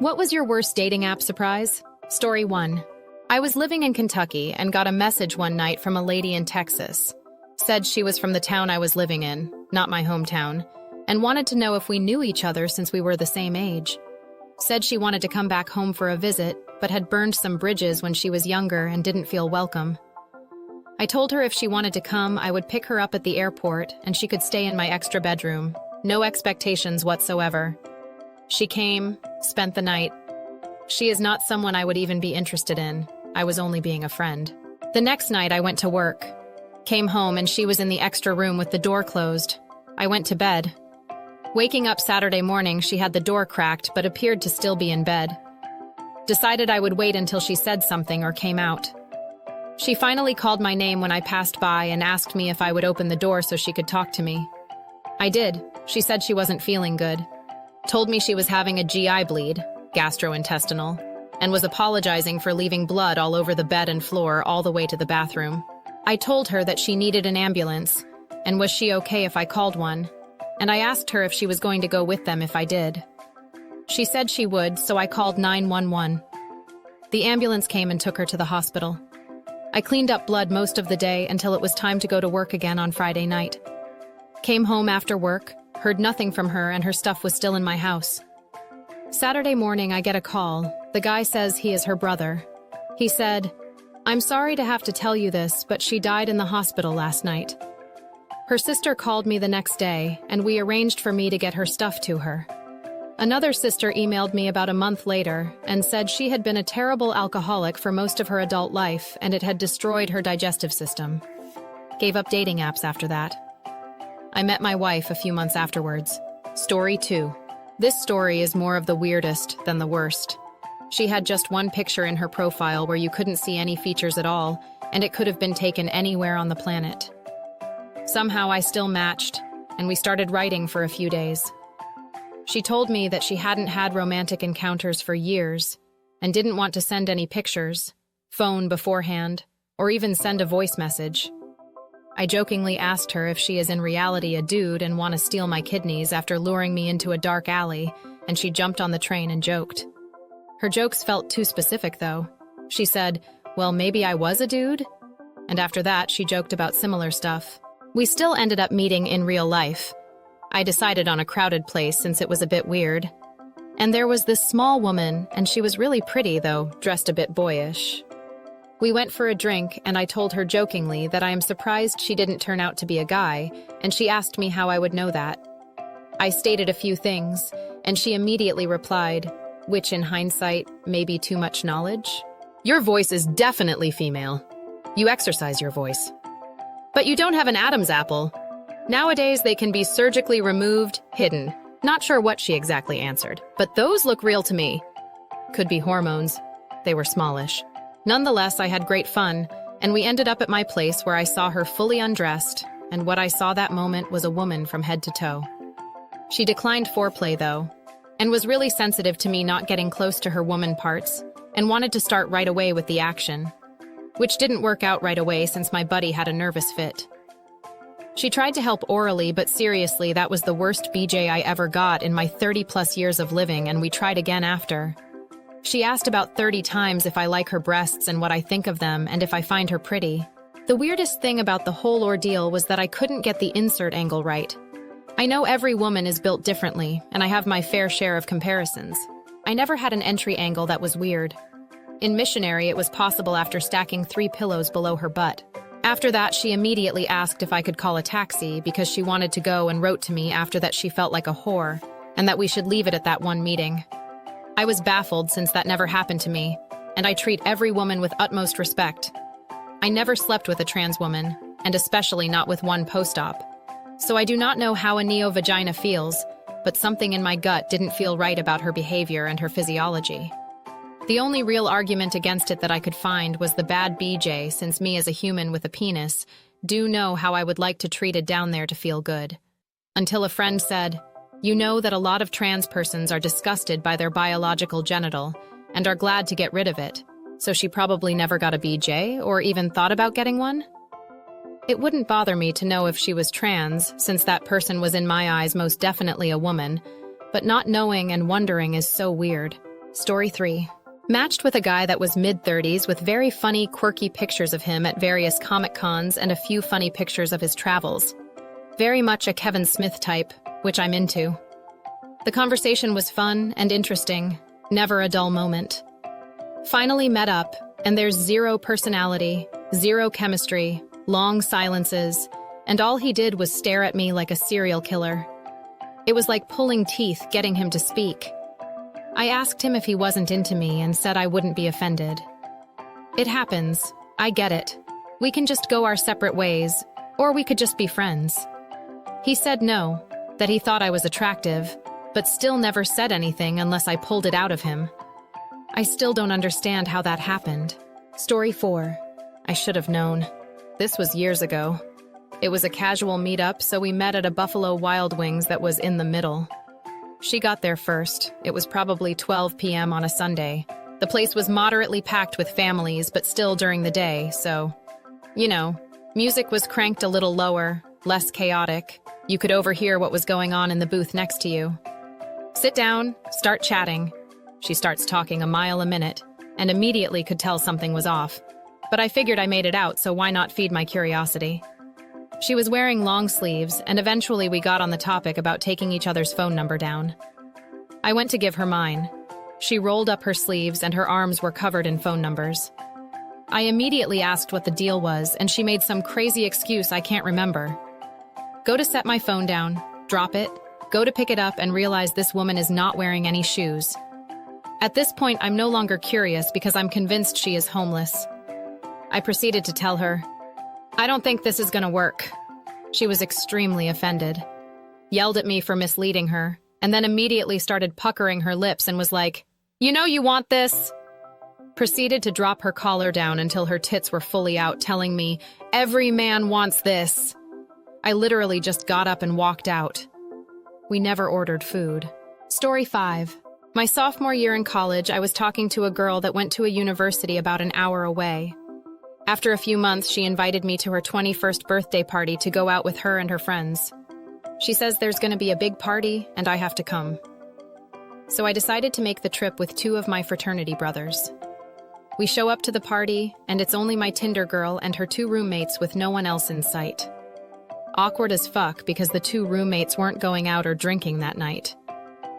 What was your worst dating app surprise? Story 1. I was living in Kentucky and got a message one night from a lady in Texas. Said she was from the town I was living in, not my hometown, and wanted to know if we knew each other since we were the same age. Said she wanted to come back home for a visit, but had burned some bridges when she was younger and didn't feel welcome. I told her if she wanted to come, I would pick her up at the airport and she could stay in my extra bedroom. No expectations whatsoever. She came, spent the night. She is not someone I would even be interested in. I was only being a friend. The next night I went to work. Came home and she was in the extra room with the door closed. I went to bed. Waking up Saturday morning, she had the door cracked but appeared to still be in bed. Decided I would wait until she said something or came out. She finally called my name when I passed by and asked me if I would open the door so she could talk to me. I did. She said she wasn't feeling good. Told me she was having a GI bleed, gastrointestinal, and was apologizing for leaving blood all over the bed and floor all the way to the bathroom. I told her that she needed an ambulance, and was she okay if I called one, and I asked her if she was going to go with them if I did. She said she would, so I called 911. The ambulance came and took her to the hospital. I cleaned up blood most of the day until it was time to go to work again on Friday night. Came home after work, heard nothing from her, and her stuff was still in my house. Saturday morning, I get a call. The guy says he is her brother. He said, "I'm sorry to have to tell you this, but she died in the hospital last night." Her sister called me the next day, and we arranged for me to get her stuff to her. Another sister emailed me about a month later and said she had been a terrible alcoholic for most of her adult life and it had destroyed her digestive system. Gave up dating apps after that. I met my wife a few months afterwards. Story 2. This story is more of the weirdest than the worst. She had just one picture in her profile where you couldn't see any features at all, and it could have been taken anywhere on the planet. Somehow I still matched, and we started writing for a few days. She told me that she hadn't had romantic encounters for years and didn't want to send any pictures, phone beforehand, or even send a voice message. I jokingly asked her if she is in reality a dude and want to steal my kidneys after luring me into a dark alley, and she jumped on the train and joked. Her jokes felt too specific, though. She said, "Well, maybe I was a dude?" And after that, she joked about similar stuff. We still ended up meeting in real life. I decided on a crowded place since it was a bit weird. And there was this small woman, and she was really pretty, though, dressed a bit boyish. We went for a drink, and I told her jokingly that I am surprised she didn't turn out to be a guy, and she asked me how I would know that. I stated a few things, and she immediately replied, which in hindsight may be too much knowledge. "Your voice is definitely female. You exercise your voice. But you don't have an Adam's apple. Nowadays they can be surgically removed, hidden." Not sure what she exactly answered, but those look real to me. Could be hormones. They were smallish. Nonetheless, I had great fun, and we ended up at my place where I saw her fully undressed, and what I saw that moment was a woman from head to toe. She declined foreplay, though, and was really sensitive to me not getting close to her woman parts, and wanted to start right away with the action, which didn't work out right away since my buddy had a nervous fit. She tried to help orally, but seriously, that was the worst BJ I ever got in my 30-plus years of living, and we tried again after. She asked about 30 times if I like her breasts and what I think of them and if I find her pretty. The weirdest thing about the whole ordeal was that I couldn't get the insert angle right. I know every woman is built differently, and I have my fair share of comparisons. I never had an entry angle that was weird. In missionary, it was possible after stacking 3 pillows below her butt. After that, she immediately asked if I could call a taxi because she wanted to go and wrote to me after that she felt like a whore, and that we should leave it at that one meeting. I was baffled since that never happened to me, and I treat every woman with utmost respect. I never slept with a trans woman, and especially not with one post-op. So I do not know how a neo-vagina feels, but something in my gut didn't feel right about her behavior and her physiology. The only real argument against it that I could find was the bad BJ, since me as a human with a penis do know how I would like to treat it down there to feel good. Until a friend said, "You know that a lot of trans persons are disgusted by their biological genital and are glad to get rid of it, so she probably never got a BJ or even thought about getting one?" It wouldn't bother me to know if she was trans, since that person was in my eyes most definitely a woman, but not knowing and wondering is so weird. Story 3. Matched with a guy that was mid-30s with very funny, quirky pictures of him at various Comic Cons and a few funny pictures of his travels. Very much a Kevin Smith type, which I'm into. The conversation was fun and interesting, never a dull moment. Finally met up, and there's zero personality, zero chemistry, long silences, and all he did was stare at me like a serial killer. It was like pulling teeth getting him to speak. I asked him if he wasn't into me and said I wouldn't be offended. It happens. I get it. We can just go our separate ways, or we could just be friends. He said no, that he thought I was attractive, but still never said anything unless I pulled it out of him. I still don't understand how that happened. Story 4. I should have known. This was years ago. It was a casual meetup, so we met at a Buffalo Wild Wings that was in the middle. She got there first. It was probably 12 p.m. on a Sunday. The place was moderately packed with families, but still during the day, so, music was cranked a little lower, less chaotic. You could overhear what was going on in the booth next to you. Sit down, start chatting. She starts talking a mile a minute, and immediately could tell something was off. But I figured I made it out, so why not feed my curiosity? She was wearing long sleeves, and eventually we got on the topic about taking each other's phone number down. I went to give her mine. She rolled up her sleeves and her arms were covered in phone numbers. I immediately asked what the deal was, and she made some crazy excuse I can't remember. Go to set my phone down, drop it, go to pick it up and realize this woman is not wearing any shoes. At this point, I'm no longer curious because I'm convinced she is homeless. I proceeded to tell her, I don't think this is gonna work. She was extremely offended, yelled at me for misleading her, and then immediately started puckering her lips and was like, "You know you want this?" Proceeded to drop her collar down until her tits were fully out, telling me, "Every man wants this." I literally just got up and walked out. We never ordered food. Story 5. My sophomore year in college, I was talking to a girl that went to a university about an hour away. After a few months, she invited me to her 21st birthday party to go out with her and her friends. She says there's going to be a big party, and I have to come. So I decided to make the trip with 2 of my fraternity brothers. We show up to the party, and it's only my Tinder girl and her 2 roommates with no one else in sight. Awkward as fuck because the 2 roommates weren't going out or drinking that night.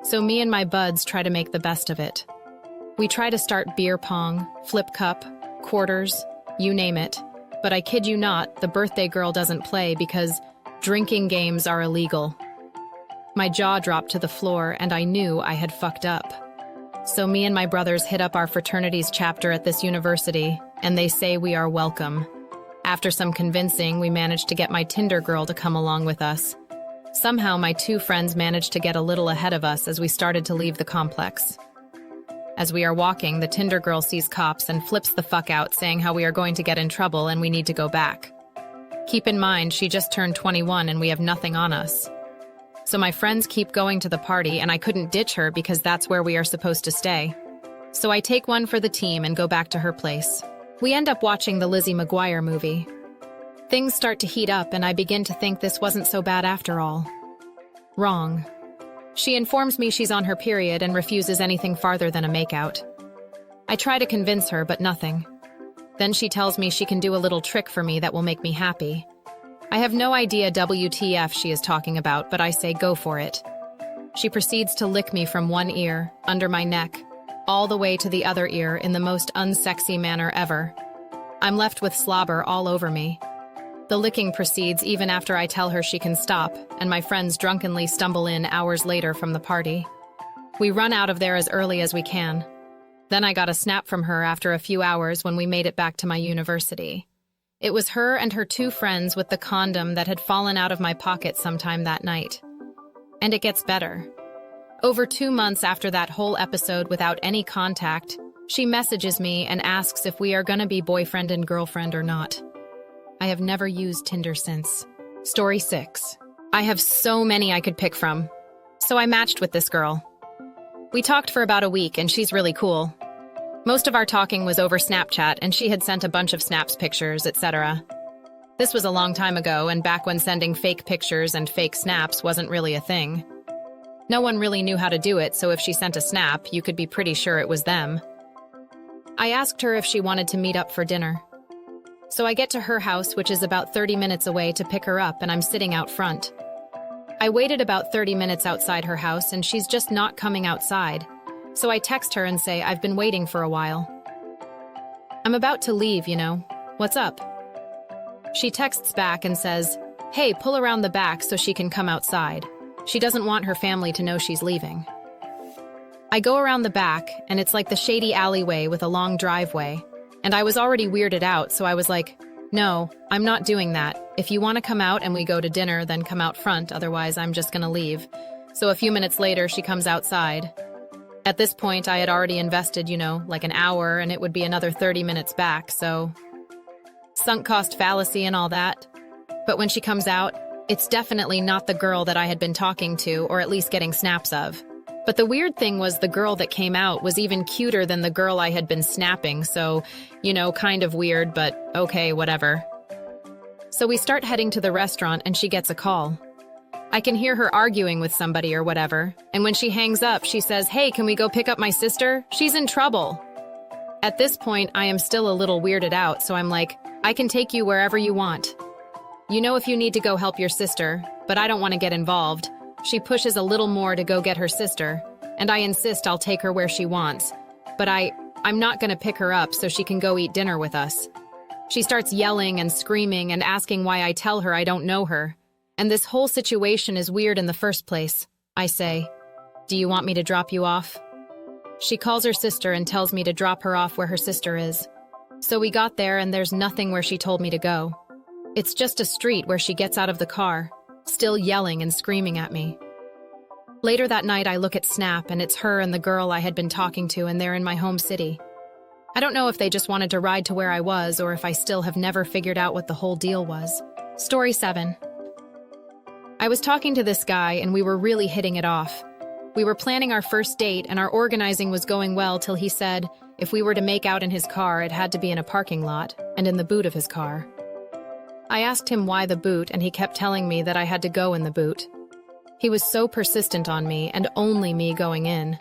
So me and my buds try to make the best of it. We try to start beer pong, flip cup, quarters, you name it. But I kid you not, the birthday girl doesn't play because drinking games are illegal. My jaw dropped to the floor and I knew I had fucked up. So me and my brothers hit up our fraternity's chapter at this university, and they say we are welcome. After some convincing, we managed to get my Tinder girl to come along with us. Somehow my 2 friends managed to get a little ahead of us as we started to leave the complex. As we are walking, the Tinder girl sees cops and flips the fuck out, saying how we are going to get in trouble and we need to go back. Keep in mind, she just turned 21 and we have nothing on us. So my friends keep going to the party and I couldn't ditch her because that's where we are supposed to stay. So I take one for the team and go back to her place. We end up watching the Lizzie McGuire movie. Things start to heat up and I begin to think this wasn't so bad after all. Wrong. She informs me she's on her period and refuses anything farther than a makeout. I try to convince her, but nothing. Then she tells me she can do a little trick for me that will make me happy. I have no idea WTF she is talking about, but I say go for it. She proceeds to lick me from one ear, under my neck, all the way to the other ear in the most unsexy manner ever. I'm left with slobber all over me. The licking proceeds even after I tell her she can stop, and my friends drunkenly stumble in hours later from the party. We run out of there as early as we can. Then I got a snap from her after a few hours when we made it back to my university. It was her and her 2 friends with the condom that had fallen out of my pocket sometime that night. And it gets better. Over 2 months after that whole episode without any contact, she messages me and asks if we are gonna be boyfriend and girlfriend or not. I have never used Tinder since. Story 6. I have so many I could pick from. So I matched with this girl. We talked for about a week and she's really cool. Most of our talking was over Snapchat and she had sent a bunch of snaps, pictures, etc. This was a long time ago and back when sending fake pictures and fake snaps wasn't really a thing. No one really knew how to do it, so if she sent a snap, you could be pretty sure it was them. I asked her if she wanted to meet up for dinner. So I get to her house, which is about 30 minutes away, to pick her up, and I'm sitting out front. I waited about 30 minutes outside her house, and she's just not coming outside. So I text her and say, I've been waiting for a while. I'm about to leave, you know. What's up? She texts back and says, hey, pull around the back so she can come outside. She doesn't want her family to know she's leaving. I go around the back, and it's like the shady alleyway with a long driveway. And I was already weirded out, so I was like, no, I'm not doing that. If you want to come out and we go to dinner, then come out front, otherwise I'm just gonna leave. So a few minutes later, she comes outside. At this point, I had already invested, like an hour, and it would be another 30 minutes back, so... Sunk cost fallacy and all that. But when she comes out, it's definitely not the girl that I had been talking to, or at least getting snaps of. But the weird thing was the girl that came out was even cuter than the girl I had been snapping, so, kind of weird, but okay, whatever. So we start heading to the restaurant and she gets a call. I can hear her arguing with somebody or whatever, and when she hangs up, she says, hey, can we go pick up my sister? She's in trouble. At this point, I am still a little weirded out, so I'm like, I can take you wherever you want. If you need to go help your sister, but I don't want to get involved. She pushes a little more to go get her sister, and I insist I'll take her where she wants. But I'm not going to pick her up so she can go eat dinner with us. She starts yelling and screaming and asking why I tell her I don't know her. And this whole situation is weird in the first place. I say, do you want me to drop you off? She calls her sister and tells me to drop her off where her sister is. So we got there and there's nothing where she told me to go. It's just a street where she gets out of the car, still yelling and screaming at me. Later that night, I look at Snap, and it's her and the girl I had been talking to, and they're in my home city. I don't know if they just wanted to ride to where I was, or if I still have never figured out what the whole deal was. Story 7. I was talking to this guy, and we were really hitting it off. We were planning our first date, and our organizing was going well till he said if we were to make out in his car, it had to be in a parking lot, and in the boot of his car. I asked him why the boot, and he kept telling me that I had to go in the boot. He was so persistent on me, and only me going in.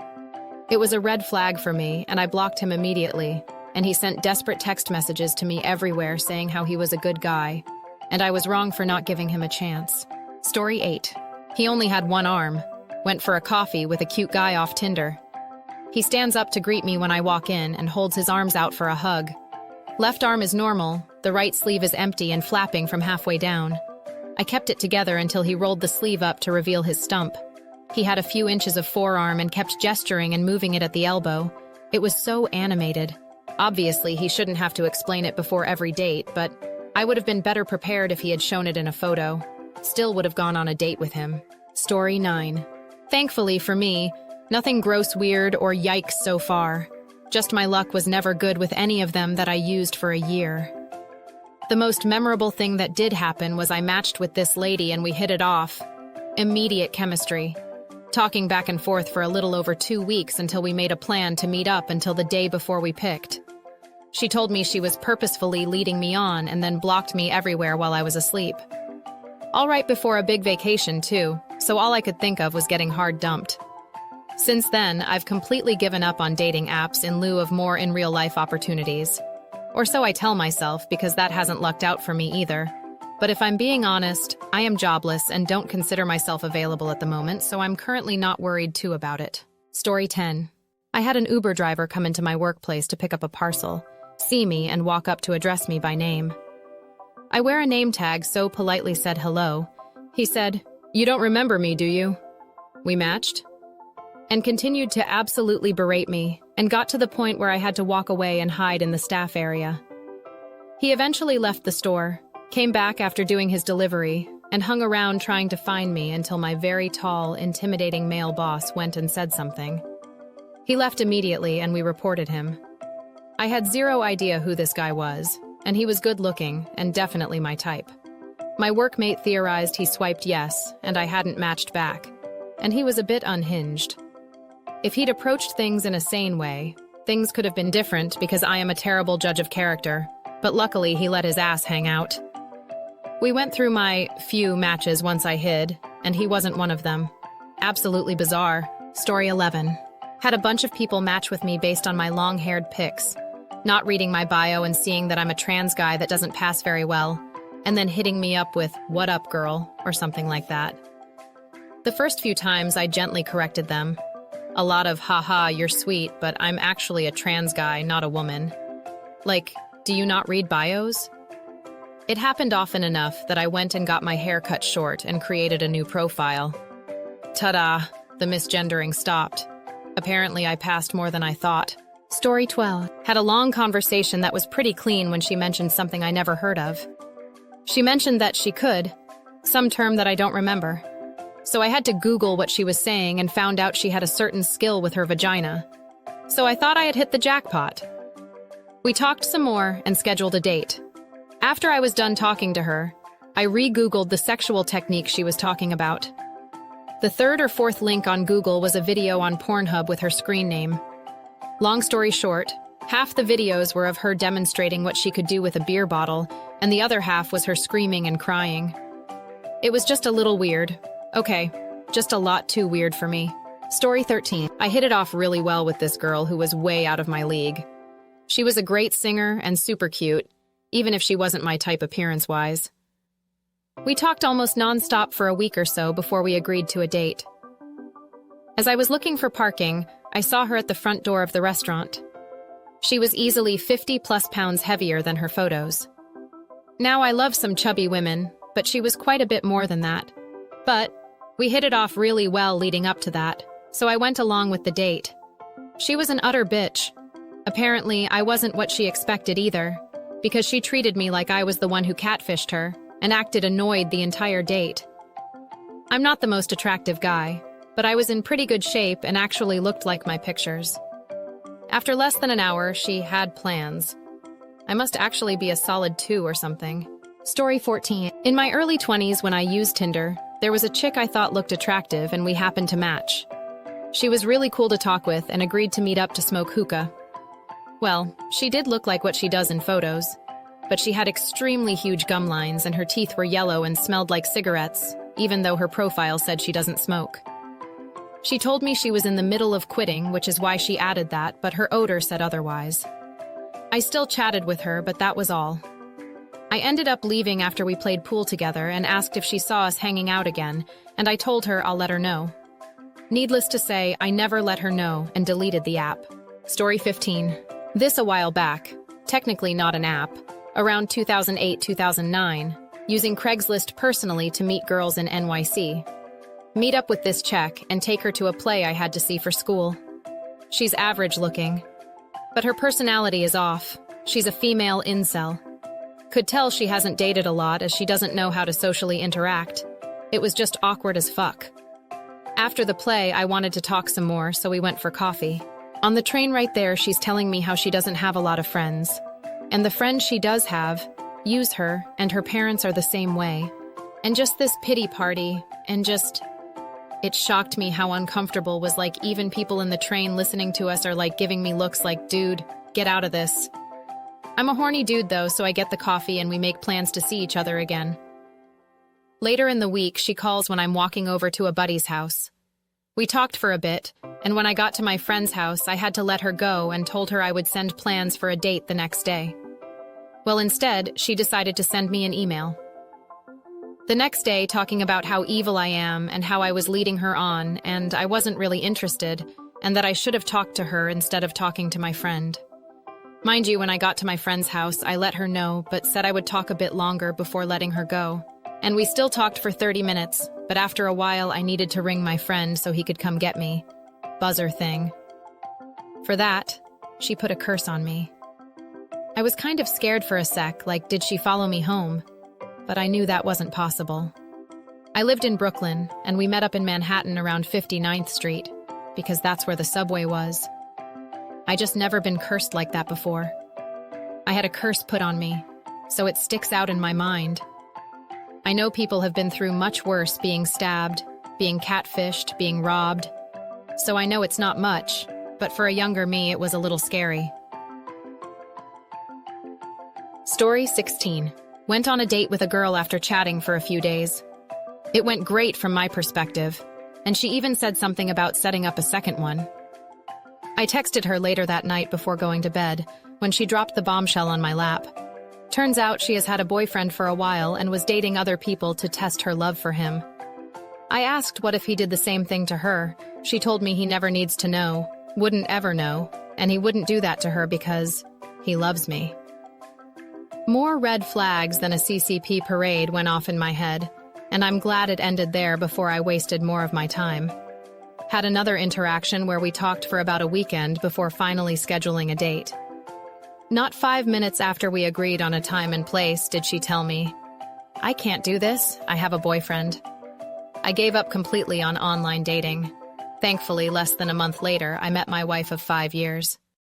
It was a red flag for me, and I blocked him immediately, and he sent desperate text messages to me everywhere saying how he was a good guy, and I was wrong for not giving him a chance. Story 8. He only had one arm. Went for a coffee with a cute guy off Tinder. He stands up to greet me when I walk in and holds his arms out for a hug. Left arm is normal, the right sleeve is empty and flapping from halfway down. I kept it together until he rolled the sleeve up to reveal his stump. He had a few inches of forearm and kept gesturing and moving it at the elbow. It was so animated. Obviously, he shouldn't have to explain it before every date, but I would have been better prepared if he had shown it in a photo. Still would have gone on a date with him. Story 9. Thankfully for me, nothing gross, weird, or yikes so far. Just my luck was never good with any of them that I used for a year. The most memorable thing that did happen was I matched with this lady and we hit it off. Immediate chemistry. Talking back and forth for a little over 2 weeks until we made a plan to meet up until the day before we picked. She told me she was purposefully leading me on and then blocked me everywhere while I was asleep. All right before a big vacation, too, so all I could think of was getting hard dumped. Since then, I've completely given up on dating apps in lieu of more in real-life opportunities. Or so I tell myself, because that hasn't lucked out for me either. But if I'm being honest, I am jobless and don't consider myself available at the moment, so I'm currently not worried too about it. Story 10. I had an Uber driver come into my workplace to pick up a parcel, see me, and walk up to address me by name. I wear a name tag, so politely said hello. He said, "You don't remember me, do you?" We matched. And continued to absolutely berate me, and got to the point where I had to walk away and hide in the staff area. He eventually left the store, came back after doing his delivery, and hung around trying to find me until my very tall, intimidating male boss went and said something. He left immediately and we reported him. I had zero idea who this guy was, and he was good-looking and definitely my type. My workmate theorized he swiped yes, and I hadn't matched back, and he was a bit unhinged. If he'd approached things in a sane way, things could have been different because I am a terrible judge of character, but luckily he let his ass hang out. We went through my few matches once I hid, and he wasn't one of them. Absolutely bizarre. Story 11. Had a bunch of people match with me based on my long-haired pics, not reading my bio and seeing that I'm a trans guy that doesn't pass very well, and then hitting me up with, "What up, girl?" or something like that. The first few times, I gently corrected them. A lot of, "Haha, you're sweet, but I'm actually a trans guy, not a woman." Like, do you not read bios? It happened often enough that I went and got my hair cut short and created a new profile. Ta-da, the misgendering stopped. Apparently, I passed more than I thought. Story 12. Had a long conversation that was pretty clean when she mentioned something I never heard of. She mentioned that she could, some term that I don't remember. So I had to Google what she was saying and found out she had a certain skill with her vagina. So I thought I had hit the jackpot. We talked some more and scheduled a date. After I was done talking to her, I re-Googled the sexual technique she was talking about. The third or fourth link on Google was a video on Pornhub with her screen name. Long story short, half the videos were of her demonstrating what she could do with a beer bottle, and the other half was her screaming and crying. It was just a little weird. Okay, just a lot too weird for me. Story 13. I hit it off really well with this girl who was way out of my league. She was a great singer and super cute, even if she wasn't my type appearance-wise. We talked almost non-stop for a week or so before we agreed to a date. As I was looking for parking, I saw her at the front door of the restaurant. She was easily 50+ pounds heavier than her photos. Now I love some chubby women, but she was quite a bit more than that. But we hit it off really well leading up to that, so I went along with the date. She was an utter bitch. Apparently, I wasn't what she expected either, because she treated me like I was the one who catfished her and acted annoyed the entire date. I'm not the most attractive guy, but I was in pretty good shape and actually looked like my pictures. After less than an hour, she had plans. I must actually be a solid 2 or something. Story 14. In my early 20s when I used Tinder, there was a chick I thought looked attractive and we happened to match. She was really cool to talk with and agreed to meet up to smoke hookah. Well, she did look like what she does in photos, but she had extremely huge gum lines and her teeth were yellow and smelled like cigarettes, even though her profile said she doesn't smoke. She told me she was in the middle of quitting, which is why she added that, but her odor said otherwise. I still chatted with her, but that was all. I ended up leaving after we played pool together and asked if she saw us hanging out again, and I told her I'll let her know. Needless to say, I never let her know and deleted the app. Story 15. This a while back, technically not an app, around 2008-2009, using Craigslist personally to meet girls in NYC. Meet up with this check and take her to a play I had to see for school. She's average looking, but her personality is off. She's a female incel. Could tell she hasn't dated a lot as she doesn't know how to socially interact. It was just awkward as fuck. After the play, I wanted to talk some more, so we went for coffee. On the train right there, she's telling me how she doesn't have a lot of friends. And the friends she does have use her, and her parents are the same way. And just this pity party, and just... It shocked me how uncomfortable was like even people in the train listening to us are like giving me looks like, dude, get out of this. I'm a horny dude though, so I get the coffee and we make plans to see each other again. Later in the week, she calls when I'm walking over to a buddy's house. We talked for a bit, and when I got to my friend's house, I had to let her go and told her I would send plans for a date the next day. Well, instead, she decided to send me an email. The next day, talking about how evil I am and how I was leading her on, and I wasn't really interested, and that I should have talked to her instead of talking to my friend. Mind you, when I got to my friend's house, I let her know, but said I would talk a bit longer before letting her go. And we still talked for 30 minutes, but after a while I needed to ring my friend so he could come get me. Buzzer thing. For that, she put a curse on me. I was kind of scared for a sec, like did she follow me home? But I knew that wasn't possible. I lived in Brooklyn, and we met up in Manhattan around 59th Street, because that's where the subway was. I just never been cursed like that before. I had a curse put on me, so it sticks out in my mind. I know people have been through much worse, being stabbed, being catfished, being robbed. So I know it's not much, but for a younger me, it was a little scary. Story 16. Went on a date with a girl after chatting for a few days. It went great from my perspective. and she even said something about setting up a second one. I texted her later that night before going to bed, when she dropped the bombshell on my lap. Turns out she has had a boyfriend for a while and was dating other people to test her love for him. I asked what if he did the same thing to her. She told me he never needs to know, wouldn't ever know, and he wouldn't do that to her because he loves me. More red flags than a CCP parade went off in my head, and I'm glad it ended there before I wasted more of my time. Had another interaction where we talked for about a weekend before finally scheduling a date. Not 5 minutes after we agreed on a time and place did she tell me, "I can't do this, I have a boyfriend." I gave up completely on online dating. Thankfully, less than a month later, I met my wife of 5 years.